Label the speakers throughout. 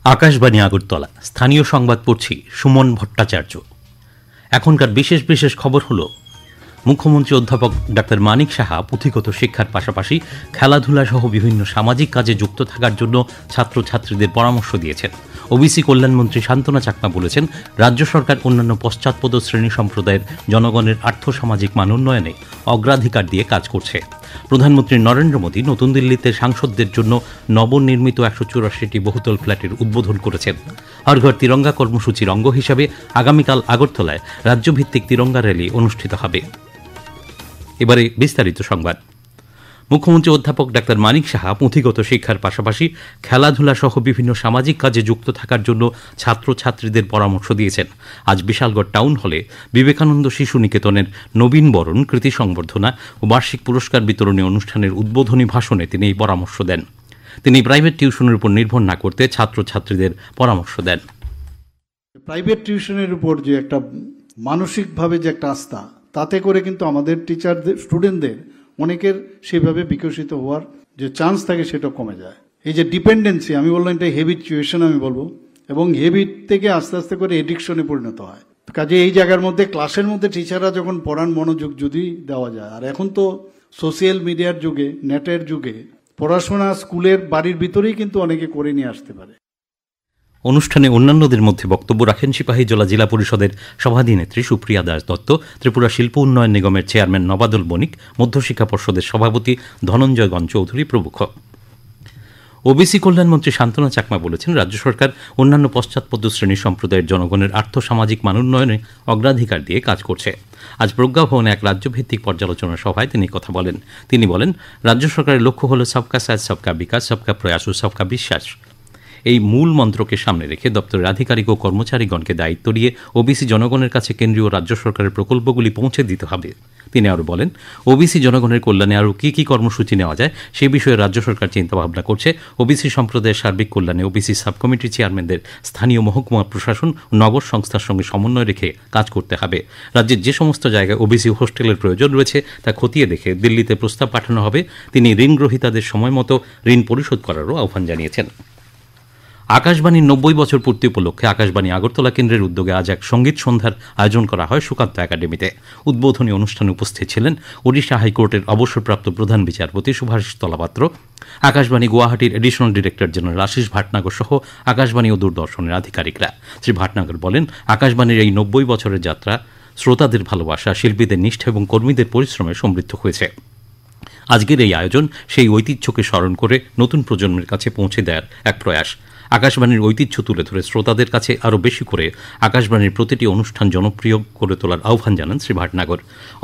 Speaker 1: আকাশবাণী আগরতলা স্থানীয় সংবাদ পড়ছি সুমন ভট্টাচার্য। এখনকার বিশেষ বিশেষ খবর হলো, মুখ্যমন্ত্রী অধ্যাপক ডাক্তার মানিক সাহা পুঁথিগত শিক্ষার পাশাপাশি খেলাধুলা সহ বিভিন্ন সামাজিক কাজে যুক্ত থাকার জন্য ছাত্রছাত্রীদের পরামর্শ দিয়েছেন। ওবিসি কল্যাণমন্ত্রী শান্তনা চাকমা বলেছেন, রাজ্য সরকার অন্যান্য পশ্চাৎপদ শ্রেণী সম্প্রদায়ের জনগণের আর্থসামাজিক মান উন্নয়নে অগ্রাধিকার দিয়ে কাজ করছে। প্রধানমন্ত্রী নরেন্দ্র মোদী নতুন দিল্লিতে সাংসদদের জন্য নবনির্মিত ১৮৪টি বহুতল ফ্ল্যাটের উদ্বোধন করেছেন। হর ঘর তিরঙ্গা কর্মসূচির অঙ্গ হিসাবে আগামীকাল আগরতলায় রাজ্যভিত্তিক তিরঙ্গা র্যালি অনুষ্ঠিত হবে। এবারে বিস্তারিত সংবাদ। মুখ্যমন্ত্রী অধ্যাপক ডাক্তার মানিক সাহা পুঁথিগত শিক্ষার পাশাপাশি খেলাধুলা সহ বিভিন্ন সামাজিক কাজে যুক্ত থাকার জন্য ছাত্রছাত্রীদের পরামর্শ দিয়েছেন। আজ বিশালগড় টাউন হলে বিবেকানন্দ শিশু নিকেতনের নবীন বরণ, কৃতি সংবর্ধনা ও বার্ষিক পুরস্কার বিতরণী অনুষ্ঠানের উদ্বোধনী ভাষণে তিনি এই পরামর্শ দেন। তিনি প্রাইভেট টিউশনের উপর নির্ভর না করতে ছাত্রছাত্রীদের পরামর্শ দেন।
Speaker 2: প্রাইভেট টিউশনের উপর যে একটা মানসিকভাবে যে একটা আস্থা, তাতে করে কিন্তু আমাদের টিচারদের, স্টুডেন্টদের অনেকের সেভাবে বিকশিত হওয়ার যে চান্স থাকে সেটা কমে যায়। এই যে ডিপেন্ডেন্সি, আমি বললাম এটা হেবিচুয়েশন আমি বলবো, এবং হেবিট থেকে আস্তে আস্তে করে এডিকশনে পরিণত হয়। কাজে এই জায়গার মধ্যে ক্লাসের মধ্যে টিচাররা যখন পড়ান মনোযোগ যদি দেওয়া যায়, আর এখন তো সোশ্যাল মিডিয়ার যুগে, নেটের যুগে পড়াশোনা স্কুলের বাড়ির ভিতরেই কিন্তু অনেকে করে নিয়ে আসতে পারে।
Speaker 1: অনুষ্ঠানে অন্যান্যদের মধ্যে বক্তব্য রাখেন সিপাহীজলা জেলা পরিষদের সভাধিনেত্রী সুপ্রিয়া দাস দত্ত, ত্রিপুরা শিল্প উন্নয়ন নিগমের চেয়ারম্যান নবাদুল বণিক, মধ্যশিক্ষা পর্ষদের সভাপতি ধনঞ্জয় গণ চৌধুরী প্রমুখ। ওবিসি কল্যাণমন্ত্রী শান্তনা চাকমা বলেছেন, রাজ্য সরকার অন্যান্য পশ্চাৎপদ শ্রেণী সম্প্রদায়ের জনগণের আর্থসামাজিক মান উন্নয়নে অগ্রাধিকার দিয়ে কাজ করছে। আজ প্রজ্ঞা ভবনে এক রাজ্যভিত্তিক পর্যালোচনা সভায় তিনি কথা বলেন। তিনি বলেন, রাজ্য সরকারের লক্ষ্য হল সবকা সাথ সবকা বিকাশ, সবকা প্রয়াস ও সবকা বিশ্বাস। এই মূল মন্ত্রকে সামনে রেখে দপ্তরের আধিকারিক ও কর্মচারীগণকে দায়িত্ব দিয়ে ওবিসি জনগণের কাছে কেন্দ্রীয় রাজ্য সরকারের প্রকল্পগুলি পৌঁছে দিতে হবে। তিনি আরও বলেন, ওবিসি জনগণের কল্যাণে আরও কী কী কর্মসূচি নেওয়া যায় সে বিষয়ে রাজ্য সরকার চিন্তাভাবনা করছে। ওবিসি সম্প্রদায়ের সার্বিক কল্যাণে ওবিসি সাব কমিটির চেয়ারম্যানদের স্থানীয় মহকুমা প্রশাসন ও নগর সংস্থার সঙ্গে সমন্বয় রেখে কাজ করতে হবে। রাজ্যের যে সমস্ত জায়গায় ওবিসি হোস্টেলের প্রয়োজন রয়েছে তা খতিয়ে দেখে দিল্লিতে প্রস্তাব পাঠানো হবে। তিনি ঋণ গ্রহীতাদের সময় মতো ঋণ পরিশোধ করারও আহ্বান জানিয়েছেন। আকাশবাণীর ৯০ বছর পূর্তি উপলক্ষে আকাশবাণী আগরতলা কেন্দ্রের উদ্যোগে আজ এক সঙ্গীত সন্ধ্যার আয়োজন করা হয় সুকান্ত একাডেমিতে। উদ্বোধনী অনুষ্ঠানে উপস্থিত ছিলেন ওড়িশা হাইকোর্টের অবসরপ্রাপ্ত প্রধান বিচারপতি শুভাশিস তলাপাত্র, আকাশবাণী গুয়াহাটির additional director general Ashis Bhatnagar সহ আকাশবাণী ও দূরদর্শনের আধিকারিকরা। শ্রী ভাটনাগর বলেন, আকাশবাণীর এই ৯০ বছরের যাত্রা শ্রোতাদের ভালোবাসা, শিল্পীদের নিষ্ঠা এবং কর্মীদের পরিশ্রমে সমৃদ্ধ হয়েছে। আজকের এই আয়োজন সেই ঐতিহ্যকে স্মরণ করে নতুন প্রজন্মের কাছে পৌঁছে দেওয়ার এক প্রয়াস। আকাশবাণীর ঐতিহ্য তুলে ধরে শ্রোতাদের কাছে আরও বেশি করে আকাশবাণীর প্রতিটি অনুষ্ঠান জনপ্রিয় করে তোলার আহ্বান জানান শ্রী ভাটনাগর।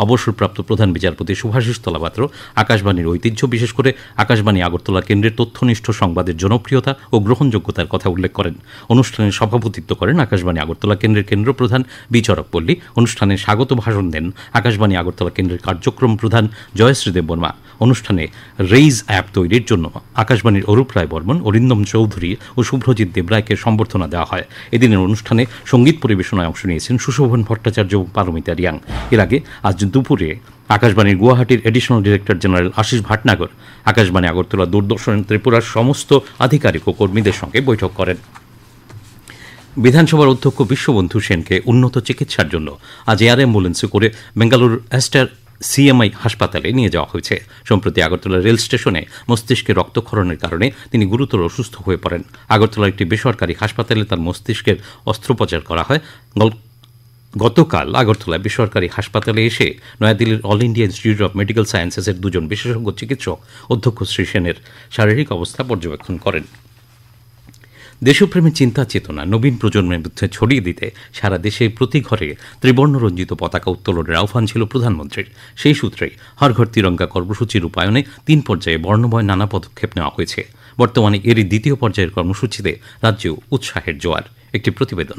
Speaker 1: অবসরপ্রাপ্ত প্রধান বিচারপতি শুভাশিস তলাপাত্র আকাশবাণীর ঐতিহ্য, বিশেষ করে আকাশবাণী আগরতলা কেন্দ্রের তথ্যনিষ্ঠ সংবাদের জনপ্রিয়তা ও গ্রহণযোগ্যতার কথা উল্লেখ করেন। অনুষ্ঠানে সভাপতিত্ব করেন আকাশবাণী আগরতলা কেন্দ্রের কেন্দ্রপ্রধান বিচারক পল্লী। অনুষ্ঠানে স্বাগত ভাষণ দেন আকাশবাণী আগরতলা কেন্দ্রের কার্যক্রম প্রধান জয়শ্রী দেববর্মা। অনুষ্ঠানে রেইজ অ্যাপ তৈরির জন্য আকাশবাণীর অরূপ রায় বর্মন, অরিন্দম চৌধুরী ও শুভ্রজিৎ দেবরায়কে সম্বর্ধনা দেওয়া হয়। এদিনের অনুষ্ঠানে সঙ্গীত পরিবেশনায় অংশ নিয়েছেন সুশোভন ভট্টাচার্য ও পারমিতা রিয়াং। এর আগে আজ দুপুরে আকাশবাণীর গুয়াহাটির additional director general Ashis Bhatnagar Akashvani Agartala, Doordarshan, ত্রিপুরার সমস্ত আধিকারিক ও কর্মীদের সঙ্গে বৈঠক করেন। বিধানসভার অধ্যক্ষ বিশ্ববন্ধু সেনকে উন্নত চিকিৎসার জন্য আজ এয়ার অ্যাম্বুলেন্সে করে বেঙ্গালুর অ্যাস্টার সিএমআই হাসপাতালে নিয়ে যাওয়া হয়েছে। সম্প্রতি আগরতলা রেল স্টেশনে মস্তিষ্কে রক্তক্ষরণের কারণে তিনি গুরুতর অসুস্থ হয়ে পড়েন। আগরতলার একটি বেসরকারি হাসপাতালে তার মস্তিষ্কের অস্ত্রোপচার করা হয়। গতকাল আগরতলা বেসরকারি হাসপাতালে এসে নয়াদিল্লির all India institute of medical সায়েন্সেসের দুজন বিশেষজ্ঞ চিকিৎসক অধ্যক্ষ শ্রী সেনের শারীরিক অবস্থা পর্যবেক্ষণ করেন। দেশপ্রেমের চিন্তা চেতনা নবীন প্রজন্মের মধ্যে ছড়িয়ে দিতে সারা দেশে প্রতি ঘরে ত্রিবর্ণরঞ্জিত পতাকা উত্তোলনের আহ্বান ছিল প্রধানমন্ত্রীর। সেই সূত্রেই হর ঘর তিরঙ্গা কর্মসূচির রূপায়ণে ৩ পর্যায়ে বর্ণময় নানা পদক্ষেপ নেওয়া হয়েছে। বর্তমানে এরই দ্বিতীয় পর্যায়ের কর্মসূচিতে রাজ্যেও উৎসাহের জোয়ার। একটি প্রতিবেদন।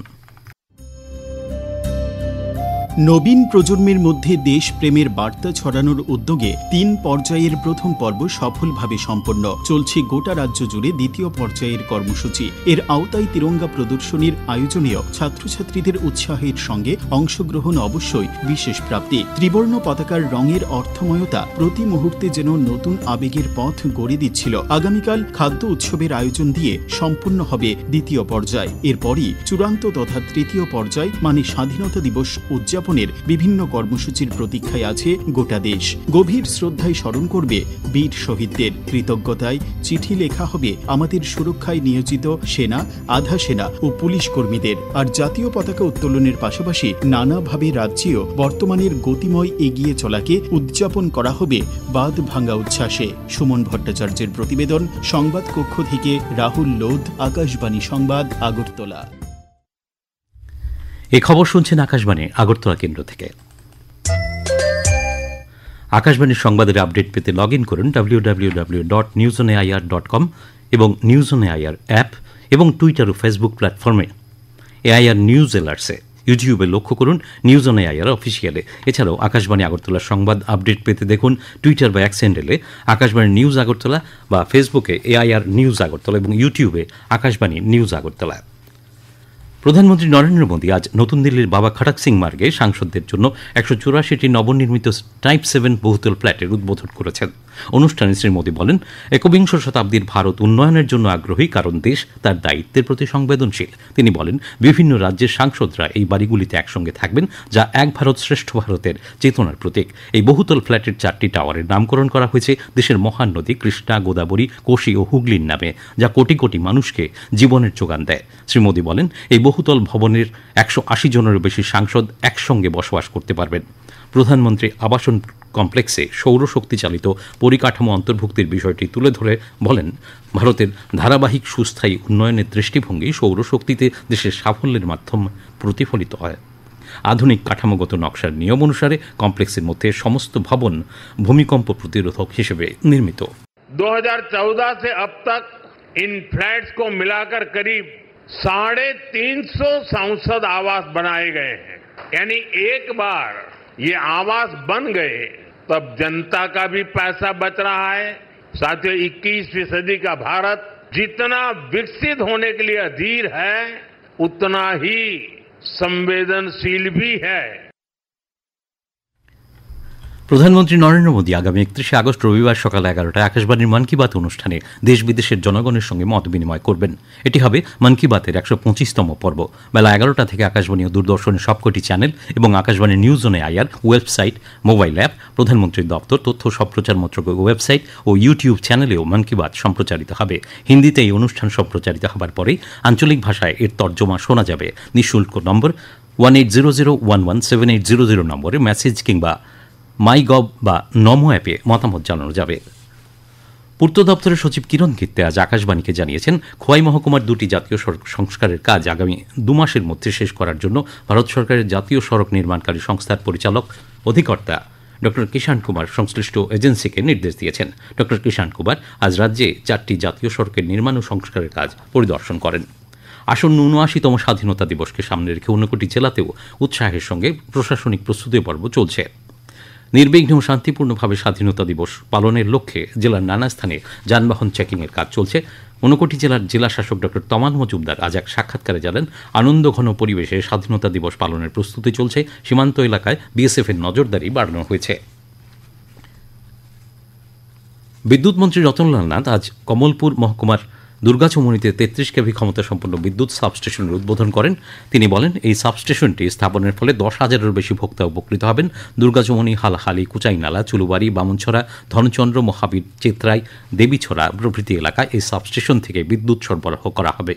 Speaker 3: নবীন প্রজন্মের মধ্যে দেশপ্রেমের বার্তা ছড়ানোর উদ্যোগে 3 পর্যায়ের প্রথম পর্ব সফলভাবে সম্পন্ন। চলছে গোটা রাজ্য জুড়ে দ্বিতীয় পর্যায়ের কর্মসূচি। এর আওতায় তিরঙ্গা প্রদর্শনীর আয়োজনেও ছাত্রছাত্রীদের উৎসাহের সঙ্গে অংশগ্রহণ অবশ্যই বিশেষ প্রাপ্তি। ত্রিবর্ণ পতাকার রঙের অর্থময়তা প্রতি মুহূর্তে যেন নতুন আবেগের পথ গড়ে দিচ্ছিল। আগামীকাল খাদ্য উৎসবের আয়োজন দিয়ে সম্পূর্ণ হবে দ্বিতীয় পর্যায়। এরপরই চূড়ান্ত তথা তৃতীয় পর্যায় মানে স্বাধীনতা দিবস উদযাপনের বিভিন্ন কর্মসূচির প্রতীক্ষায় আছে গোটা দেশ। গভীর শ্রদ্ধায় স্মরণ করবে বীর শহীদদের। কৃতজ্ঞতায় চিঠি লেখা হবে আমাদের সুরক্ষায় নিয়োজিত সেনা, আধা সেনা ও পুলিশ কর্মীদের। আর জাতীয় পতাকা উত্তোলনের পাশাপাশি নানাভাবে রাজ্যেও বর্তমানের গতিময় এগিয়ে চলাকে উদযাপন করা হবে বাঁধ ভাঙ্গা উচ্ছ্বাসে। সুমন ভট্টাচার্যের প্রতিবেদন, সংবাদ কক্ষ থেকে রাহুল লোধ, আকাশবাণী সংবাদ, আগরতলা।
Speaker 1: এই খবর শুনছেন আকাশবাণী আগরতলা কেন্দ্র থেকে। আকাশবাণীর সংবাদের আপডেট পেতে লগ ইন করুন www.newsonair.com এবং নিউজ অন এআইআর অ্যাপ এবং টুইটার ও ফেসবুক প্ল্যাটফর্মে এআইআর নিউজ এলার্টসে। ইউটিউবে লক্ষ্য করুন নিউজ অন এআইআর অফিসিয়ালে। এছাড়াও আকাশবাণী আগরতলার সংবাদ আপডেট পেতে দেখুন টুইটার বা এক্স হ্যান্ডেলে আকাশবাণী নিউজ আগরতলা বা ফেসবুকে এআইআর নিউজ আগরতলা এবং ইউটিউবে আকাশবাণী নিউজ আগরতলা। প্রধানমন্ত্রী নরেন্দ্র মোদী আজ নতুন দিল্লির বাবা খড়ক সিং মার্গে সাংসদদের জন্য 184টি নবনির্মিত টাইপ 7 বহুতল ফ্ল্যাটের উদ্বোধন করেছেন। অনুষ্ঠানে শ্রী মোদী বলেন, একবিংশ শতাব্দীর ভারত উন্নয়নের জন্য আগ্রহী, কারণ দেশ তার দায়িত্বের প্রতি সংবেদনশীল। তিনি বলেন, বিভিন্ন রাজ্যের সাংসদরা এই বাড়িগুলিতে একসঙ্গে থাকবেন, যা এক ভারত শ্রেষ্ঠ ভারতের চেতনার প্রতীক। এই বহুতল ফ্ল্যাটের 4টি টাওয়ারের নামকরণ করা হয়েছে দেশের মহান নদী কৃষ্ণা, গোদাবরী, কোশি ও হুগলির নামে, যা কোটি কোটি মানুষকে জীবনের যোগান দেয়। শ্রী মোদী বলেন, এই বহুতল ভবনের 180 জনেরও বেশি সাংসদ একসঙ্গে বসবাস করতে পারবেন। প্রধানমন্ত্রী আবাসন কমপ্লেক্সে সৌরশক্তি চালিত পরিকাঠামো অন্তর্ভুক্তির বিষয়টি তুলে ধরে বলেন, ভারতের ধারাবাহিক সুস্থায়ী উন্নয়নের দৃষ্টিভঙ্গি সৌরশক্তিতে দেশের সাফল্যের মাধ্যমে প্রতিফলিত হয়। আধুনিক কাঠামোগত নকশার নিয়ম অনুসারে কমপ্লেক্সের মধ্যে সমস্ত ভবন ভূমিকম্প প্রতিরোধক হিসেবে নির্মিত।
Speaker 4: 2014 से अब तक इन फ्लैट्स को मिलाकर करीब 350 सांसद आवास बनाए गए हैं। यानी एक बार ये आवास बन गए तब जनता का भी पैसा बच रहा है। साथियों, 21वीं सदी का भारत जितना विकसित होने के लिए अधीर है, उतना ही संवेदनशील भी है।
Speaker 1: প্রধানমন্ত্রী নরেন্দ্র মোদী আগামী 31শে আগস্ট রবিবার সকাল 11টায় আকাশবাণীর মন কি বাত অনুষ্ঠানে দেশ বিদেশের জনগণের সঙ্গে মত বিনিময় করবেন। এটি হবে মন কি বাতের 125তম পর্ব। বেলা 11টা থেকে আকাশবাণী ও দূরদর্শনের সবকটি চ্যানেল এবং Akashvani news on AIR website, mobile app, প্রধানমন্ত্রীর দপ্তর, তথ্য সম্প্রচার মন্ত্রকের ওয়েবসাইট ও ইউটিউব চ্যানেলেও মন কি বাত সম্প্রচারিত হবে। হিন্দিতে এই অনুষ্ঠান সম্প্রচারিত হবার পরেই আঞ্চলিক ভাষায় এর তর্জমা শোনা যাবে। নিঃশুল্ক নম্বর 1800117800 নম্বরে মেসেজ কিংবা মাইগভ বা নমো অ্যাপে মতামত জানানো যাবে। পূর্ত দপ্তরের সচিব কিরণ গিত্তে আজ আকাশবাণীকে জানিয়েছেন, খোয়াই মহকুমার 2টি জাতীয় সড়ক সংস্কারের কাজ আগামী 2 মাসের মধ্যে শেষ করার জন্য ভারত সরকারের জাতীয় সড়ক নির্মাণকারী সংস্থার পরিচালক অধিকর্তা ড কিষাণ কুমার সংশ্লিষ্ট এজেন্সিকে নির্দেশ দিয়েছেন। ড কিষাণ কুমার আজ রাজ্যে 4টি জাতীয় সড়কের নির্মাণ ও সংস্কারের কাজ পরিদর্শন করেন। আসন্ন 79তম স্বাধীনতা দিবসকে সামনে রেখে 59 জেলাতেও উৎসাহের সঙ্গে প্রশাসনিক প্রস্তুতি পর্ব চলছে। নির্বিঘ্ন ও শান্তিপূর্ণভাবে স্বাধীনতা দিবস পালনের লক্ষ্যে জেলার নানা স্থানে যানবাহন চেকিংয়ের কাজ চলছে। 59 জেলার জেলা শাসক ড তমাল মজুমদার আজ এক সাক্ষাৎকারে জানান, আনন্দঘন পরিবেশে স্বাধীনতা দিবস পালনের প্রস্তুতি চলছে। সীমান্ত এলাকায় বিএসএফ এর নজরদারি বাড়ানো হয়েছে। বিদ্যুৎ মন্ত্রী রতনলাল নাথ আজ কমলপুর মহকুমার দুর্গাচমনিতে 33 কেভি ক্ষমতা সম্পন্ন বিদ্যুৎ সাবস্টেশনের উদ্বোধন করেন। তিনি বলেন, এই সাবস্টেশনটি স্থাপনের ফলে 10,000-এর বেশি ভোক্তা উপকৃত হবেন। দুর্গাচমনি, হালাহালি, কুচাইনালা, চুলুবাড়ি, বামুনছড়া, ধনচন্দ্র, মহাবীর, চেতরাই, দেবীছড়া প্রভৃতি এলাকায় এই সাবস্টেশন থেকে বিদ্যুৎ সরবরাহ করা হবে।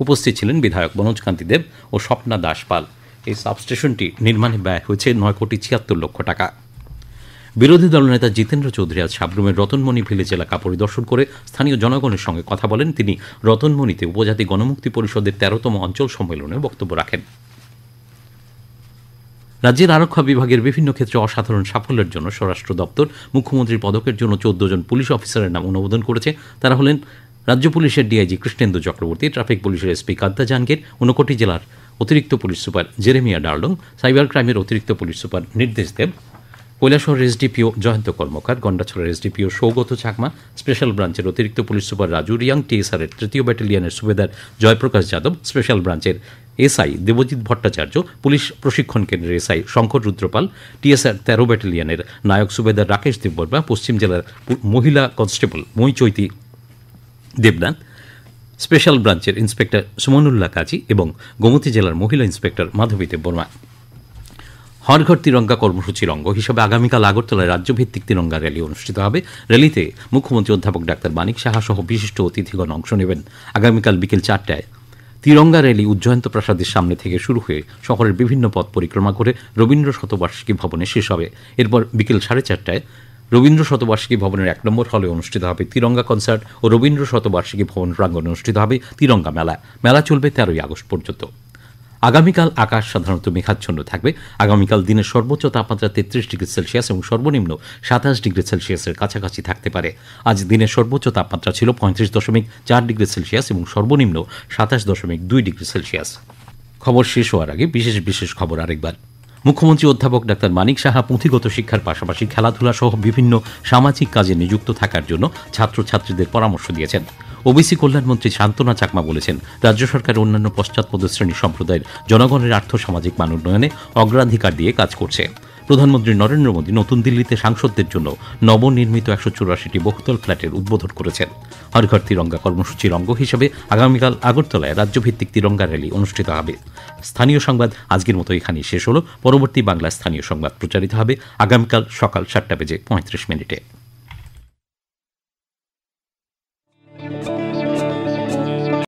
Speaker 1: উপস্থিত ছিলেন বিধায়ক মনোজকান্তি দেব ও স্বপ্না দাসপাল। এই সাবস্টেশনটি নির্মাণে ব্যয় হয়েছে 9,76,00,000 টাকা। বিরোধী দলনেতা জিতেন্দ্র চৌধুরী আজ সাবরুমের রতনমণি ভিলেজ এলাকা পরিদর্শন করে স্থানীয় জনগণের সঙ্গে কথা বলেন। তিনি রতনমণিতে উপজাতি গণমুক্তি পরিষদের 13তম অঞ্চল সম্মেলনে বক্তব্য রাখেন। রাজ্যের আরক্ষা বিভাগের বিভিন্ন ক্ষেত্রে অসাধারণ সাফল্যের জন্য স্বরাষ্ট্র দপ্তর মুখ্যমন্ত্রীর পদকের জন্য 14 জন পুলিশ অফিসারের নাম অনুমোদন করেছে। তারা হলেন রাজ্য পুলিশের ডিআইজি কৃষ্ণেন্দু চক্রবর্তী, ট্রাফিক পুলিশের এসপি কাদ্দা জাহাঙ্গীর, ঊনকোটি জেলার অতিরিক্ত police super Jeremiah Darlong, cyber ক্রাইমের অতিরিক্ত police super Nirdesh Dev, Kailashahar SDPO Jayanta Karmakar, গন্ডাছড়ার এসডিপিও সৌগত চাকমা, স্পেশাল ব্রাঞ্চের অতিরিক্ত পুলিশ সুপার রাজু রিয়াং, টিএসআরের 3য় ব্যাটালিয়নের সুবেদার জয়প্রকাশ যাদব, স্পেশাল ব্রাঞ্চের এসআই দেবজিৎ ভট্টাচার্য, পুলিশ প্রশিক্ষণ কেন্দ্রের এসআই শঙ্কর রুদ্রপাল, টিএসআর 13 ব্যাটালিয়নের নায়ক সুবেদার রাকেশ দেববর্মা, পশ্চিম জেলার মহিলা কনস্টেবল মইচৈতি দেবনাথ, স্পেশাল ব্রাঞ্চের ইন্সপেক্টর সুমনুল্লাহ কাজী এবং গোমতী জেলার মহিলা ইন্সপেক্টর মাধবী দেববর্মা। হর ঘর তিরঙ্গা কর্মসূচির অঙ্গ হিসেবে আগামীকাল আগরতলায় রাজ্যভিত্তিক তিরঙ্গা র্যালি অনুষ্ঠিত হবে। র্যালিতে মুখ্যমন্ত্রী অধ্যাপক ডাক্তার মানিক সাহা সহ বিশিষ্ট অতিথিগণ অংশ নেবেন। আগামীকাল বিকেল 4টায় তিরঙ্গা র্যালি উজ্জয়ন্ত প্রাসাদের সামনে থেকে শুরু হয়ে শহরের বিভিন্ন পথ পরিক্রমা করে রবীন্দ্র শতবার্ষিকী ভবনে শেষ হবে। এরপর বিকেল 4:30টায় রবীন্দ্র শতবার্ষিকী ভবনের 1 নম্বর হলে অনুষ্ঠিত হবে তিরঙ্গা কনসার্ট ও রবীন্দ্র শতবার্ষিকী ভবন প্রাঙ্গণে অনুষ্ঠিত হবে তিরঙ্গা মেলা। মেলা চলবে 13ই আগস্ট পর্যন্ত। আগামীকাল আকাশ সাধারণত মেঘাচ্ছন্ন থাকবে। আগামীকাল দিনের সর্বোচ্চ তাপমাত্রা 33 ডিগ্রি সেলসিয়াস এবং সর্বনিম্ন 27 ডিগ্রি সেলসিয়াসের কাছাকাছি থাকতে পারে। আজ দিনের সর্বোচ্চ তাপমাত্রা ছিল 35.4 ডিগ্রি সেলসিয়াস এবং সর্বনিম্ন 27.2 ডিগ্রি সেলসিয়াস। খবর শেষ হওয়ার আগে বিশেষ খবর আরেকবার। মুখ্যমন্ত্রী অধ্যাপক ডাক্তার মানিক সাহা পুঁথিগত শিক্ষার পাশাপাশি খেলাধুলা সহ বিভিন্ন সামাজিক কাজে নিযুক্ত থাকার জন্য ছাত্রছাত্রীদের পরামর্শ দিয়েছেন। ওবিসি কল্যাণমন্ত্রী শান্তনা চাকমা বলেছেন, রাজ্য সরকার অন্যান্য পশ্চাৎপদ শ্রেণী সম্প্রদায়ের জনগণের আর্থসামাজিক মান উন্নয়নে অগ্রাধিকার দিয়ে কাজ করছে। প্রধানমন্ত্রী নরেন্দ্র মোদী নতুন দিল্লিতে সাংসদদের জন্য নবনির্মিত 184টি বহুতল ফ্ল্যাটের উদ্বোধন করেছেন। হর ঘর তিরঙ্গা কর্মসূচির অঙ্গ হিসেবে আগামীকাল আগরতলায় রাজ্যভিত্তিক তিরঙ্গা র্যালি অনুষ্ঠিত হবে। স্থানীয় সংবাদ আজকের মতো এখানেই শেষ হলো। পরবর্তী বাংলা স্থানীয় সংবাদ প্রচারিত হবে আগামীকাল সকাল 7:35 মিনিটে।